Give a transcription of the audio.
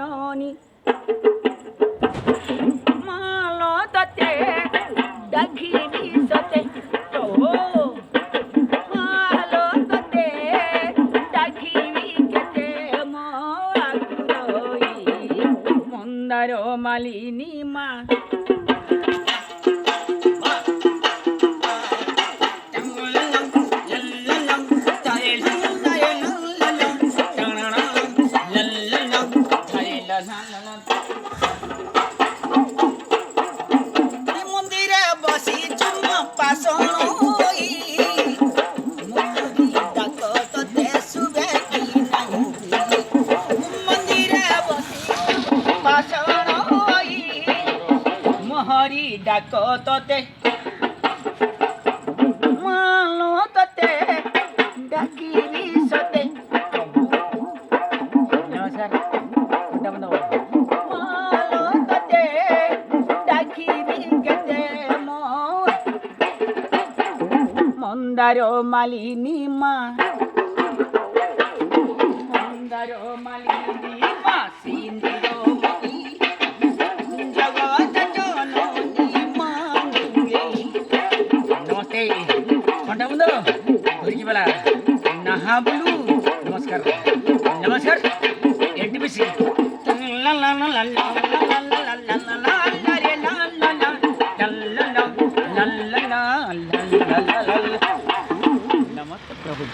জননী মালো ততে ডাকিবি সতে তো মালো ততে ডাকিবি কেতে মোরাকুরই মন্দার মালিনী মা মন্দিরে বসি চুম্মা পাশন মহরি ডাক ততে মালো ততে ডাকিবি সতে নমস্কার মালো ততে ডাকিবি কেতে মন্দার মালিনী মা মন্দার মালিনী মা সিন্দিরমণি জগৎ জননী মাঙ্গে নমস্তে ঘন্টা বন্ধ ধরিকি বেলা নাহা বলু নমস্কার নমস্কার এনটিপিসি লা লা লা লা লা লা লা লা লা লা রে লা লা লা লা লা লা লা লা লা লা লা লা নমস্তে প্রভু